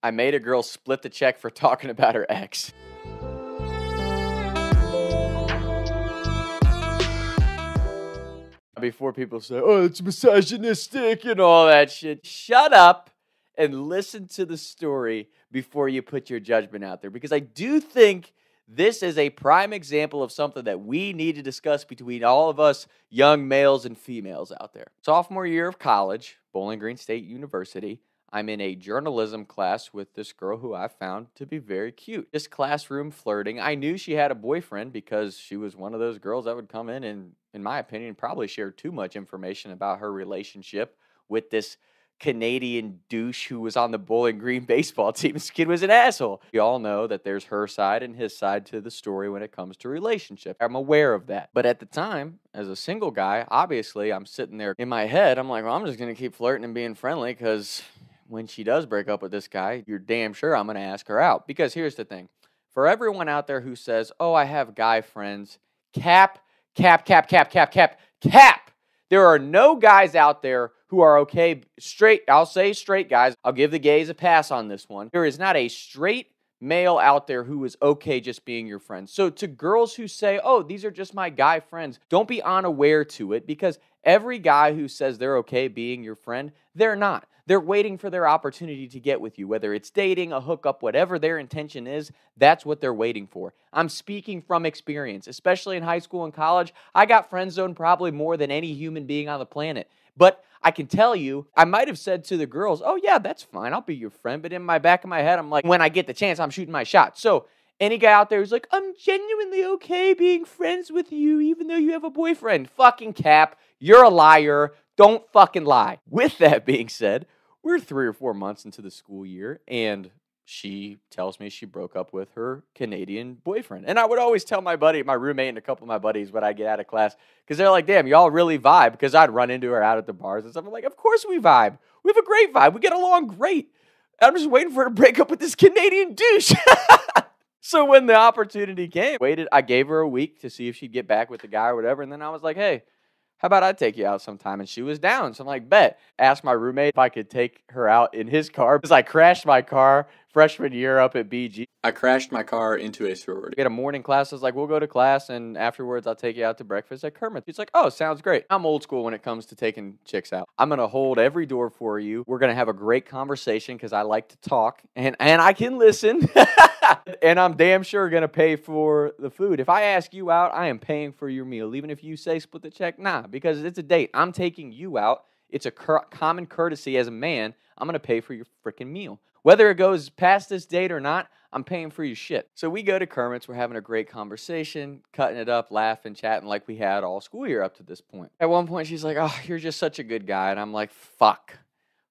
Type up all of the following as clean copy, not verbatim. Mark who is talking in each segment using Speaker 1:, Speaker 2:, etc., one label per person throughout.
Speaker 1: I made a girl split the check for talking about her ex. Before people say, oh, it's misogynistic and all that shit, shut up and listen to the story before you put your judgment out there. Because I do think this is a prime example of something that we need to discuss between all of us young males and females out there. Sophomore year of college, Bowling Green State University. I'm in a journalism class with this girl who I found to be very cute. Just classroom flirting. I knew she had a boyfriend because she was one of those girls that would come in my opinion, probably share too much information about her relationship with this Canadian douche who was on the Bowling Green baseball team. This kid was an asshole. We all know that there's her side and his side to the story when it comes to relationship. I'm aware of that. But at the time, as a single guy, obviously I'm sitting there in my head. I'm like, well, I'm just going to keep flirting and being friendly because when she does break up with this guy, you're damn sure I'm going to ask her out. Because here's the thing. For everyone out there who says, oh, I have guy friends, cap. There are no guys out there who are okay, straight, I'll say straight guys. I'll give the gays a pass on this one. There is not a straight male out there who is okay just being your friend. So to girls who say, oh, these are just my guy friends, don't be unaware to it because every guy who says they're okay being your friend, they're not. They're waiting for their opportunity to get with you, whether it's dating, a hookup, whatever their intention is, that's what they're waiting for. I'm speaking from experience, especially in high school and college. I got friend zoned probably more than any human being on the planet. But I can tell you, I might have said to the girls, oh yeah, that's fine, I'll be your friend. But in my back of my head, I'm like, when I get the chance, I'm shooting my shot. So any guy out there who's like, I'm genuinely okay being friends with you, even though you have a boyfriend, fucking cap, you're a liar. Don't fucking lie. With that being said, we're 3 or 4 months into the school year, and she tells me she broke up with her Canadian boyfriend. And I would always tell my buddy, my roommate, and a couple of my buddies when I get out of class, because they're like, damn, y'all really vibe, because I'd run into her out at the bars and stuff. I'm like, of course we vibe. We have a great vibe. We get along great. I'm just waiting for her to break up with this Canadian douche. So when the opportunity came, I gave her a week to see if she'd get back with the guy or whatever, and then I was like, hey, how about I take you out sometime? And she was down. So I'm like, bet. Asked my roommate if I could take her out in his car because I crashed my car freshman year up at BG.
Speaker 2: I crashed my car into a sorority.
Speaker 1: We had a morning class. I was like, we'll go to class, and afterwards I'll take you out to breakfast at Kermit. He's like, oh, sounds great. I'm old school when it comes to taking chicks out. I'm going to hold every door for you. We're going to have a great conversation because I like to talk, and I can listen. And I'm damn sure going to pay for the food. If I ask you out, I am paying for your meal. Even if you say split the check, nah, because it's a date. I'm taking you out. It's a common courtesy as a man. I'm going to pay for your freaking meal. Whether it goes past this date or not, I'm paying for your shit. So we go to Kermit's. We're having a great conversation, cutting it up, laughing, chatting like we had all school year up to this point. At one point, she's like, oh, you're just such a good guy. And I'm like, fuck.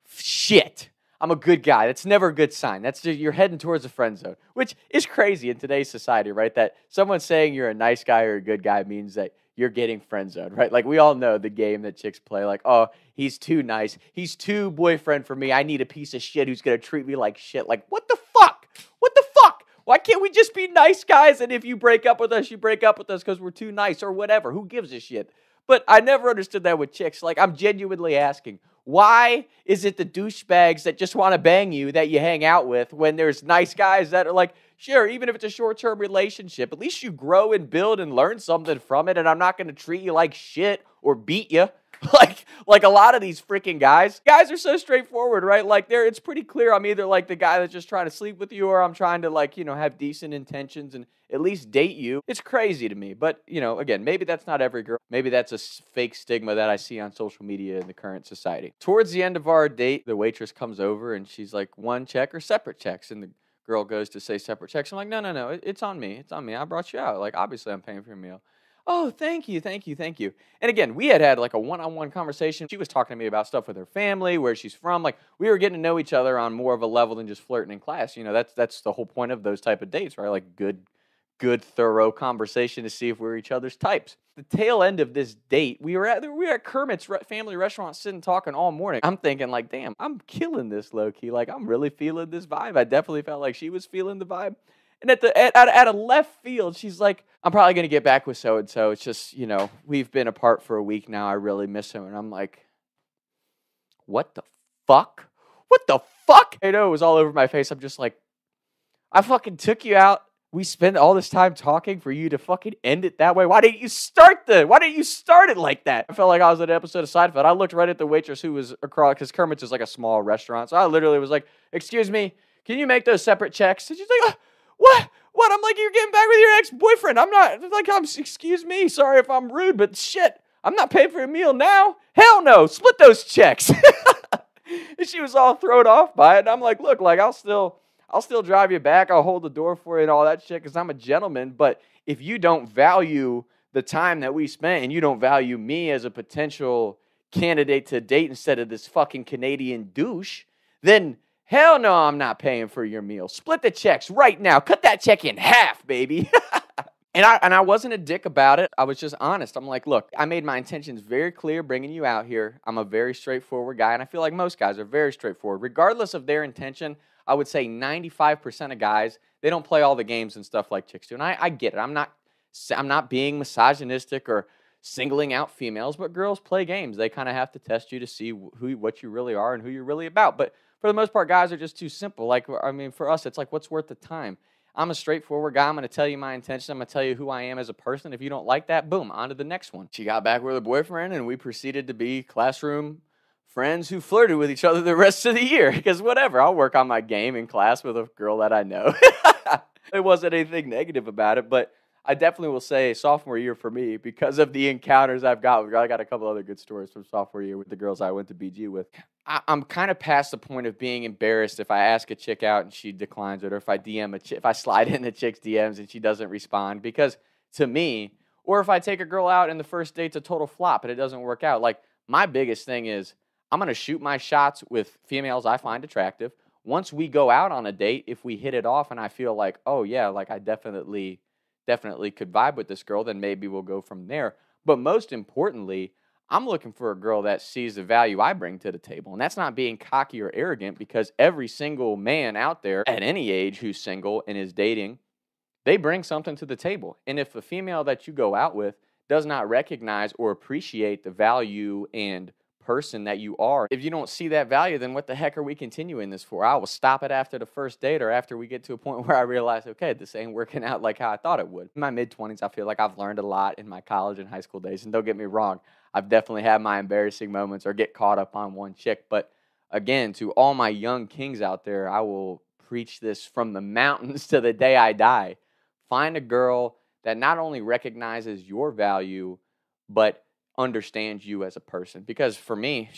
Speaker 1: Shit. I'm a good guy. That's never a good sign. That's just, you're heading towards the friend zone, which is crazy in today's society, right? That someone saying you're a nice guy or a good guy means that you're getting friend zoned, right? Like we all know the game that chicks play, like, oh, he's too nice. He's too boyfriend for me. I need a piece of shit who's going to treat me like shit. Like, what the fuck? What the fuck? Why can't we just be nice guys? And if you break up with us, you break up with us because we're too nice or whatever. Who gives a shit? But I never understood that with chicks. Like, I'm genuinely asking, why is it the douchebags that just want to bang you that you hang out with when there's nice guys that are like, sure, even if it's a short-term relationship, at least you grow and build and learn something from it, and I'm not going to treat you like shit or beat you. Like a lot of these freaking guys are so straightforward, right? Like it's pretty clear I'm either like the guy that's just trying to sleep with you or I'm trying to like, have decent intentions and at least date you. It's crazy to me. But, again, maybe that's not every girl. Maybe that's a fake stigma that I see on social media in the current society. Towards the end of our date, the waitress comes over and she's like, one check or separate checks? And the girl goes to say separate checks. I'm like, no, it's on me. It's on me. I brought you out. Like, obviously I'm paying for your meal. Oh, thank you. And again, we had like a one-on-one conversation. She was talking to me about stuff with her family, where she's from. Like, we were getting to know each other on more of a level than just flirting in class. That's the whole point of those type of dates, right? Like good, thorough conversation to see if we're each other's types. The tail end of this date, we were at Kermit's family restaurant sitting talking all morning. I'm thinking like, damn, I'm killing this low-key. Like, I'm really feeling this vibe. I definitely felt like she was feeling the vibe. And at a left field, she's like, I'm probably going to get back with so-and-so. It's just, we've been apart for a week now. I really miss him. And I'm like, what the fuck? What the fuck? I know it was all over my face. I'm just like, I fucking took you out. We spent all this time talking for you to fucking end it that way. Why didn't you start it like that? I felt like I was at an episode of Seinfeld. I looked right at the waitress who was across, because Kermit's is like a small restaurant. So I literally was like, excuse me, can you make those separate checks? And she's like, what? What? I'm like, you're getting back with your ex-boyfriend. I'm not, like, excuse me, sorry if I'm rude, but shit, I'm not paying for a meal now. Hell no, split those checks. And she was all thrown off by it. And I'm like, look, like, I'll still drive you back. I'll hold the door for you and all that shit because I'm a gentleman. But if you don't value the time that we spent and you don't value me as a potential candidate to date instead of this fucking Canadian douche, then hell no, I'm not paying for your meal. Split the checks right now. Cut that check in half, baby. And I wasn't a dick about it. I was just honest. I'm like, look, I made my intentions very clear bringing you out here. I'm a very straightforward guy, and I feel like most guys are very straightforward. Regardless of their intention, I would say 95% of guys, they don't play all the games and stuff like chicks do. And I get it. I'm not being misogynistic or singling out females, but girls play games. They kind of have to test you to see what you really are and who you're really about. But for the most part, guys are just too simple. Like, I mean, for us, it's like, what's worth the time? I'm a straightforward guy. I'm going to tell you my intention. I'm going to tell you who I am as a person. If you don't like that, boom, on to the next one. She got back with her boyfriend, and we proceeded to be classroom friends who flirted with each other the rest of the year. Because whatever, I'll work on my game in class with a girl that I know. There wasn't anything negative about it, but I definitely will say sophomore year for me, because of the encounters I've got. I got a couple other good stories from sophomore year with the girls I went to BG with. I'm kind of past the point of being embarrassed if I ask a chick out and she declines it, or if I DM if I slide in the chick's DMs and she doesn't respond, because to me, or if I take a girl out and the first date's a total flop and it doesn't work out. Like, my biggest thing is I'm going to shoot my shots with females I find attractive. Once we go out on a date, if we hit it off and I feel like, oh yeah, like I definitely could vibe with this girl, then maybe we'll go from there. But most importantly, I'm looking for a girl that sees the value I bring to the table. And that's not being cocky or arrogant, because every single man out there at any age who's single and is dating, they bring something to the table. And if the female that you go out with does not recognize or appreciate the value and person that you are, if you don't see that value, then what the heck are we continuing this for? I will stop it after the first date, or after we get to a point where I realize, okay, this ain't working out like how I thought it would. In my mid-20s, I feel like I've learned a lot in my college and high school days. And don't get me wrong, I've definitely had my embarrassing moments or get caught up on one chick. But again, to all my young kings out there, I will preach this from the mountains to the day I die. Find a girl that not only recognizes your value, but understands you as a person. Because for me,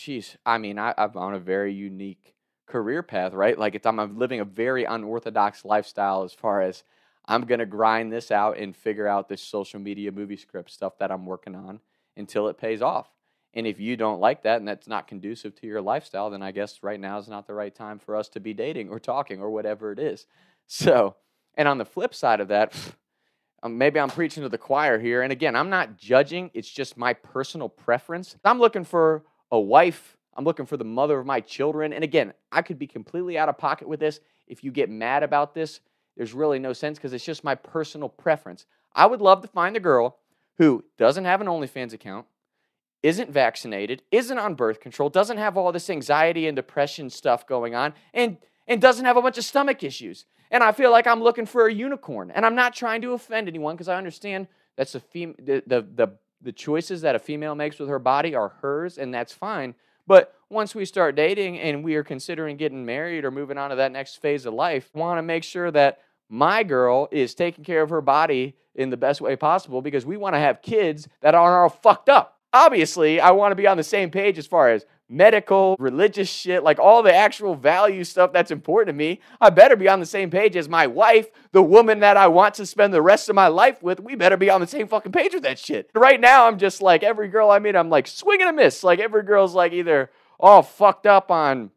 Speaker 1: I'm on a very unique career path, right? Like, I'm living a very unorthodox lifestyle as far as I'm going to grind this out and figure out this social media movie script stuff that I'm working on until it pays off. And if you don't like that and that's not conducive to your lifestyle, then I guess right now is not the right time for us to be dating or talking or whatever it is. So, and on the flip side of that, maybe I'm preaching to the choir here. And again, I'm not judging. It's just my personal preference. I'm looking for a wife. I'm looking for the mother of my children. And again, I could be completely out of pocket with this. If you get mad about this, there's really no sense, because it's just my personal preference. I would love to find a girl who doesn't have an OnlyFans account, isn't vaccinated, isn't on birth control, doesn't have all this anxiety and depression stuff going on, and doesn't have a bunch of stomach issues. And I feel like I'm looking for a unicorn. And I'm not trying to offend anyone, because I understand that's the choices that a female makes with her body are hers, and that's fine. But once we start dating and we are considering getting married or moving on to that next phase of life, I want to make sure that my girl is taking care of her body in the best way possible, because we want to have kids that aren't all fucked up. Obviously, I want to be on the same page as far as medical, religious shit, like all the actual value stuff that's important to me. I better be on the same page as my wife, the woman that I want to spend the rest of my life with. We better be on the same fucking page with that shit. Right now, I'm just like, every girl I meet, I'm like swing and a miss. Like, every girl's like either all fucked up on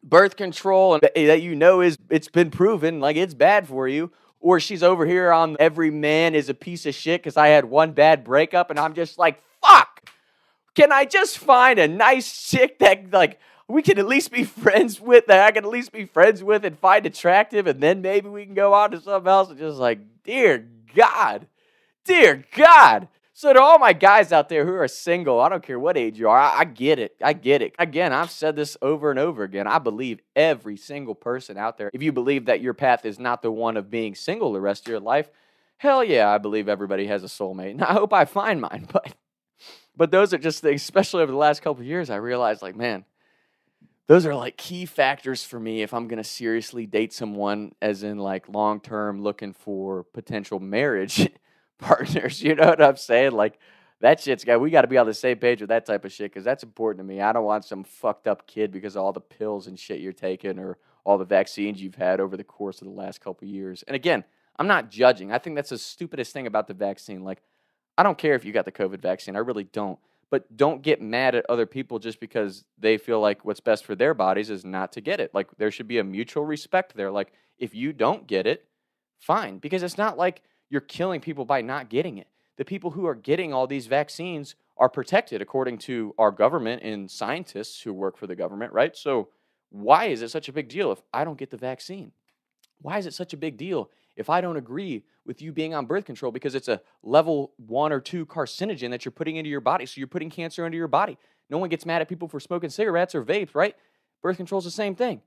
Speaker 1: birth control and that it's been proven like it's bad for you, or she's over here on every man is a piece of shit because I had one bad breakup, and I'm just like, fuck. Can I just find a nice chick that, like, we can at least be friends with, that I can at least be friends with and find attractive, and then maybe we can go on to something else? And just like, dear God. So to all my guys out there who are single, I don't care what age you are, I get it. I get it. Again, I've said this over and over again. I believe every single person out there, if you believe that your path is not the one of being single the rest of your life, hell yeah, I believe everybody has a soulmate. And I hope I find mine. But those are just things, especially over the last couple of years, I realized, like, man, those are like key factors for me if I'm going to seriously date someone, as in like long-term looking for potential marriage partners. You know what I'm saying? Like, that shit's we got to be on the same page with that type of shit, because that's important to me. I don't want some fucked up kid because of all the pills and shit you're taking or all the vaccines you've had over the course of the last couple of years. And again, I'm not judging. I think that's the stupidest thing about the vaccine. Like, I don't care if you got the COVID vaccine. I really don't. But don't get mad at other people just because they feel like what's best for their bodies is not to get it. Like, there should be a mutual respect there. Like, if you don't get it, fine. Because it's not like you're killing people by not getting it. The people who are getting all these vaccines are protected according to our government and scientists who work for the government, right? So why is it such a big deal if I don't get the vaccine? Why is it such a big deal if I don't agree with you being on birth control because it's a level 1 or 2 carcinogen that you're putting into your body, so you're putting cancer into your body? No one gets mad at people for smoking cigarettes or vapes, right? Birth control is the same thing.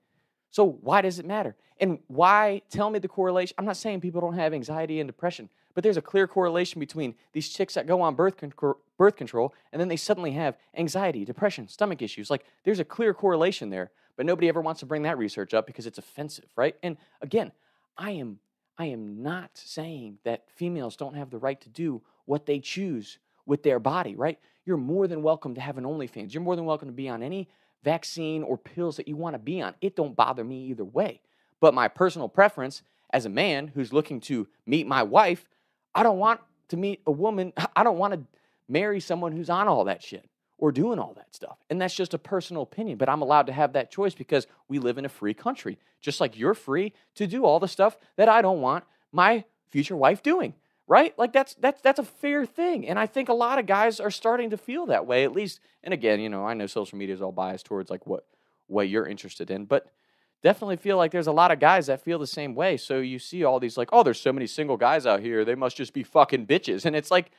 Speaker 1: So why does it matter? And why, tell me the correlation. I'm not saying people don't have anxiety and depression, but there's a clear correlation between these chicks that go on birth control and then they suddenly have anxiety, depression, stomach issues. Like, there's a clear correlation there, but nobody ever wants to bring that research up because it's offensive, right? And again, I am not saying that females don't have the right to do what they choose with their body, right? You're more than welcome to have an OnlyFans. You're more than welcome to be on any vaccine or pills that you want to be on. It don't bother me either way. But my personal preference as a man who's looking to meet my wife, I don't want to meet a woman. I don't want to marry someone who's on all that shit or doing all that stuff. And that's just a personal opinion, but I'm allowed to have that choice because we live in a free country. Just like you're free to do all the stuff that I don't want my future wife doing, right? Like, that's a fair thing. And I think a lot of guys are starting to feel that way, at least. And again, you know, I know social media is all biased towards like what you're interested in, but definitely feel like there's a lot of guys that feel the same way. So you see all these like, oh, there's so many single guys out here, they must just be fucking bitches. And it's like,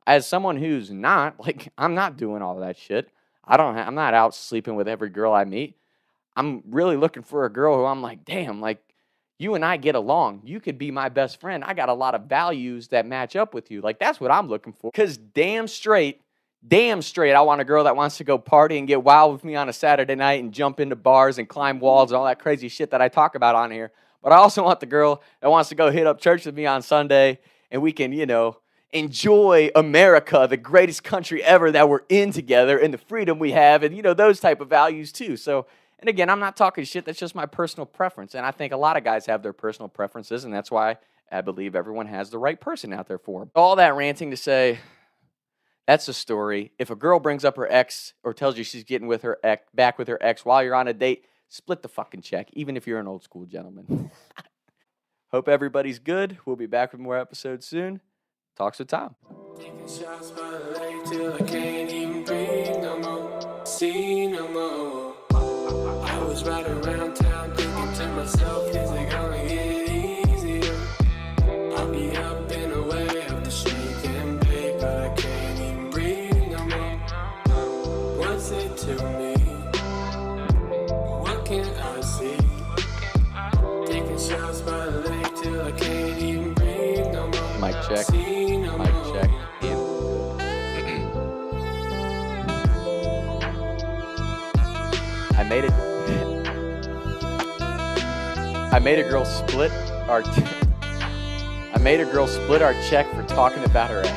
Speaker 1: as someone who's not, like, I'm not doing all that shit. I'm not out sleeping with every girl I meet. I'm really looking for a girl who I'm like, damn, like, you and I get along. You could be my best friend. I got a lot of values that match up with you. Like, that's what I'm looking for. Because damn straight, I want a girl that wants to go party and get wild with me on a Saturday night and jump into bars and climb walls and all that crazy shit that I talk about on here. But I also want the girl that wants to go hit up church with me on Sunday and we can, you know, enjoy America, the greatest country ever that we're in together, and the freedom we have, and, you know, those type of values too. So, and again, I'm not talking shit. That's just my personal preference. And I think a lot of guys have their personal preferences, and that's why I believe everyone has the right person out there for them. All that ranting to say, that's the story. If a girl brings up her ex or tells you she's getting with her ex, back with her ex while you're on a date, split the fucking check, even if you're an old school gentleman. Hope everybody's good. We'll be back with more episodes soon. Talks with Tom.
Speaker 3: Taking shots by the lake till I can't even breathe no more, see no more. I was riding around town thinking to myself, is it gonna get easier? I'll be up and away up the street and big, but I can't even breathe no more. What's it to me? What can I see? Taking shots by the lake till I can't even breathe no more.
Speaker 1: Mic check. Mic check. I made a girl split our check for talking about her ex.